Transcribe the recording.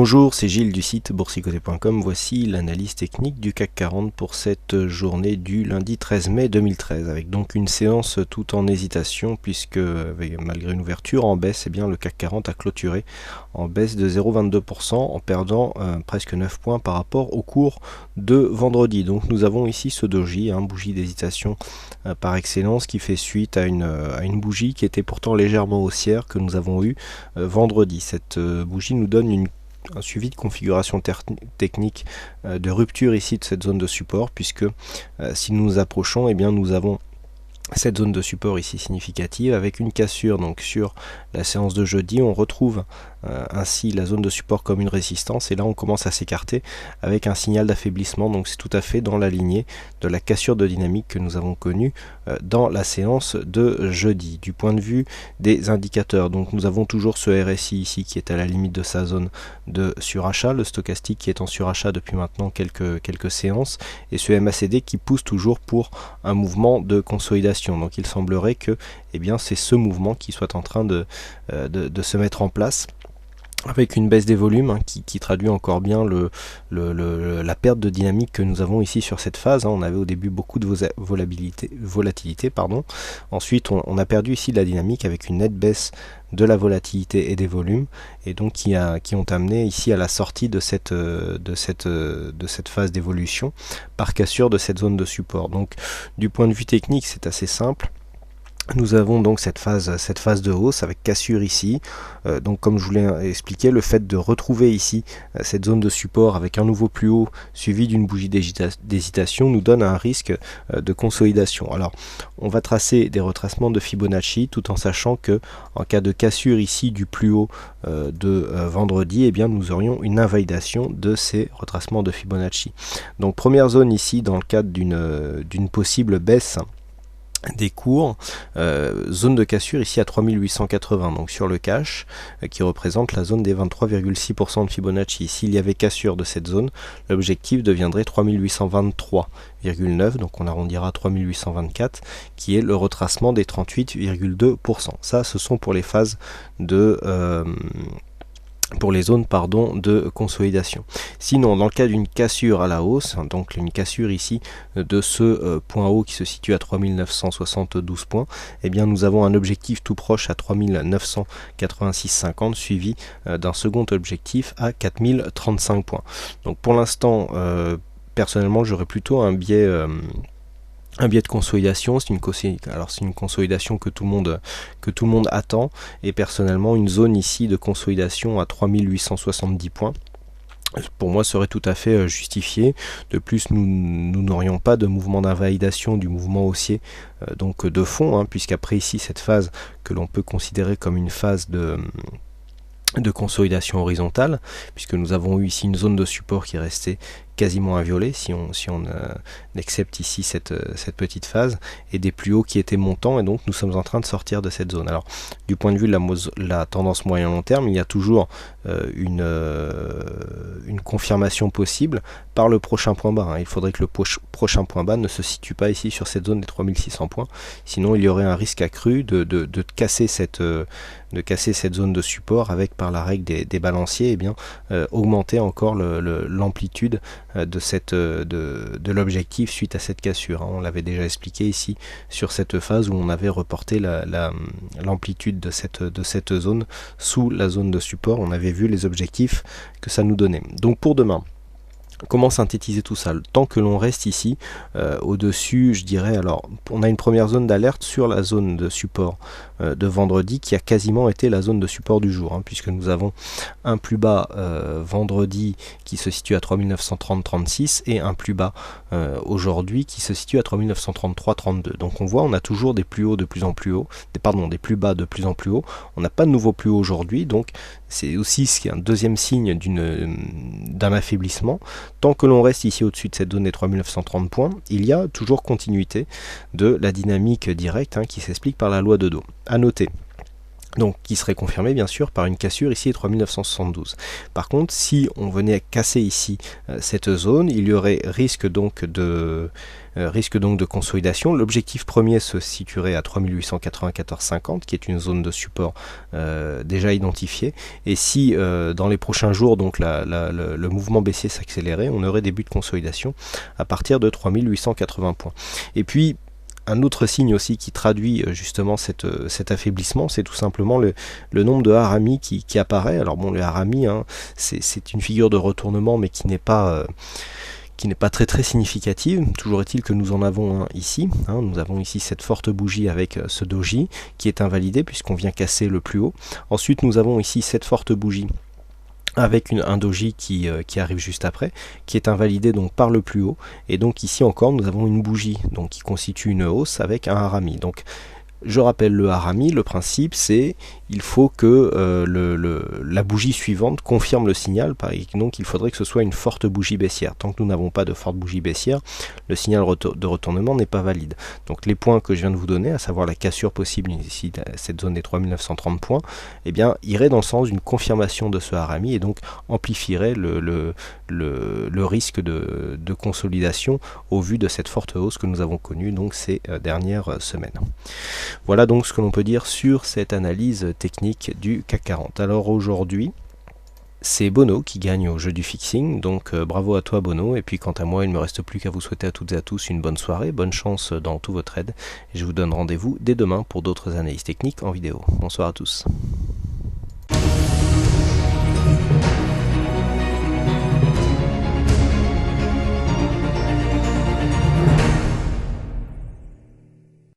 Bonjour, c'est Gilles du site boursicoté.com. Voici l'analyse technique du CAC 40 pour cette journée du lundi 13 mai 2013, avec donc une séance tout en hésitation puisque malgré une ouverture en baisse, eh bien, le CAC 40 a clôturé en baisse de 0,22% en perdant presque 9 points par rapport au cours de vendredi. Donc nous avons ici ce doji, bougie d'hésitation par excellence, qui fait suite à une bougie qui était pourtant légèrement haussière que nous avons eu vendredi. Cette bougie nous donne un suivi de configuration technique de rupture ici de cette zone de support, puisque si nous nous approchons, eh bien nous avons cette zone de support ici significative avec une cassure. Donc sur la séance de jeudi, on retrouve ainsi la zone de support comme une résistance, et là on commence à s'écarter avec un signal d'affaiblissement. Donc c'est tout à fait dans la lignée de la cassure de dynamique que nous avons connue dans la séance de jeudi. Du point de vue des indicateurs, donc nous avons toujours ce RSI ici qui est à la limite de sa zone de surachat, le stochastique qui est en surachat depuis maintenant quelques séances, et ce MACD qui pousse toujours pour un mouvement de consolidation. Donc il semblerait que c'est ce mouvement qui soit en train de se mettre en place, avec une baisse des volumes qui traduit encore bien la perte de dynamique que nous avons ici sur cette phase. On avait au début beaucoup de volatilité. Ensuite on a perdu ici de la dynamique avec une nette baisse de la volatilité et des volumes, et donc qui ont amené ici à la sortie de cette phase d'évolution par cassure de cette zone de support. Donc du point de vue technique, c'est assez simple. Nous avons donc cette phase de hausse avec cassure ici. Donc comme je vous l'ai expliqué, le fait de retrouver ici cette zone de support avec un nouveau plus haut suivi d'une bougie d'hésitation nous donne un risque de consolidation. Alors on va tracer des retracements de Fibonacci tout en sachant que en cas de cassure ici du plus haut de vendredi, nous aurions une invalidation de ces retracements de Fibonacci. Donc première zone ici dans le cadre d'une possible baisse des cours, zone de cassure ici à 3880, donc sur le cash, qui représente la zone des 23,6% de Fibonacci. S'il y avait cassure de cette zone, l'objectif deviendrait 3823,9, donc on arrondira à 3824, qui est le retracement des 38,2%. Ça, ce sont pour les phases pour les zones de consolidation. Sinon, dans le cas d'une cassure à la hausse, donc une cassure ici de ce point haut qui se situe à 3972 points, nous avons un objectif tout proche à 3986,50 suivi d'un second objectif à 4035 points. Donc pour l'instant, personnellement, j'aurais plutôt un biais de consolidation. C'est une consolidation que tout le monde attend, et personnellement une zone ici de consolidation à 3870 points pour moi serait tout à fait justifiée. De plus, nous n'aurions pas de mouvement d'invalidation du mouvement haussier donc de fond, puisqu'après ici cette phase que l'on peut considérer comme une phase de consolidation horizontale, puisque nous avons eu ici une zone de support qui est restée quasiment inviolée si on accepte ici cette petite phase, et des plus hauts qui étaient montants, et donc nous sommes en train de sortir de cette zone. Alors du point de vue de la tendance moyen long terme, il y a toujours une confirmation possible par le prochain point bas. Il faudrait que le prochain point bas ne se situe pas ici sur cette zone des 3600 points, sinon il y aurait un risque accru de casser cette zone de support, avec par la règle des balanciers augmenter encore l'amplitude de l'objectif suite à cette cassure. On l'avait déjà expliqué ici sur cette phase où on avait reporté l'amplitude de cette zone sous la zone de support. On avait vu les objectifs que ça nous donnait. Donc pour demain, comment synthétiser tout ça? Tant que l'on reste ici au-dessus, je dirais, alors on a une première zone d'alerte sur la zone de support de vendredi qui a quasiment été la zone de support du jour, puisque nous avons un plus bas vendredi qui se situe à 3930,36 et un plus bas aujourd'hui qui se situe à 3933,32. Donc on voit, on a toujours des plus hauts de plus en plus hauts, des plus bas de plus en plus hauts. On n'a pas de nouveau plus haut aujourd'hui, donc c'est aussi ce qui est un deuxième signe d'un affaiblissement. Tant que l'on reste ici au-dessus de cette zone des 3930 points, il y a toujours continuité de la dynamique directe qui s'explique par la loi de Dow. À noter Donc qui serait confirmé bien sûr par une cassure ici à 3972. Par contre, si on venait à casser ici cette zone, il y aurait risque donc de consolidation. L'objectif premier se situerait à 3894,50 qui est une zone de support déjà identifiée. Et si dans les prochains jours donc le mouvement baissier s'accélérait, on aurait des buts de consolidation à partir de 3880 points. Et puis un autre signe aussi qui traduit justement cet affaiblissement, c'est tout simplement le nombre de harami qui apparaît. Alors bon, le harami, hein, c'est une figure de retournement, mais qui n'est pas très très significative. Toujours est-il que nous en avons un ici. Hein, nous avons ici cette forte bougie avec ce doji qui est invalidé puisqu'on vient casser le plus haut. Ensuite, nous avons ici cette forte bougie avec un doji qui arrive juste après, qui est invalidé donc par le plus haut, et donc ici encore nous avons une bougie donc qui constitue une hausse avec un harami. Donc je rappelle le harami, le principe c'est il faut que la bougie suivante confirme le signal, donc il faudrait que ce soit une forte bougie baissière. Tant que nous n'avons pas de forte bougie baissière, le signal de retournement n'est pas valide. Donc les points que je viens de vous donner, à savoir la cassure possible ici, cette zone des 3930 points, eh bien, irait dans le sens d'une confirmation de ce harami et donc amplifierait le risque de consolidation au vu de cette forte hausse que nous avons connue donc ces dernières semaines. Voilà donc ce que l'on peut dire sur cette analyse technique du CAC 40. Alors aujourd'hui, c'est Bono qui gagne au jeu du fixing, donc bravo à toi Bono, et puis quant à moi, il ne me reste plus qu'à vous souhaiter à toutes et à tous une bonne soirée, bonne chance dans tout votre trades, et je vous donne rendez-vous dès demain pour d'autres analyses techniques en vidéo. Bonsoir à tous.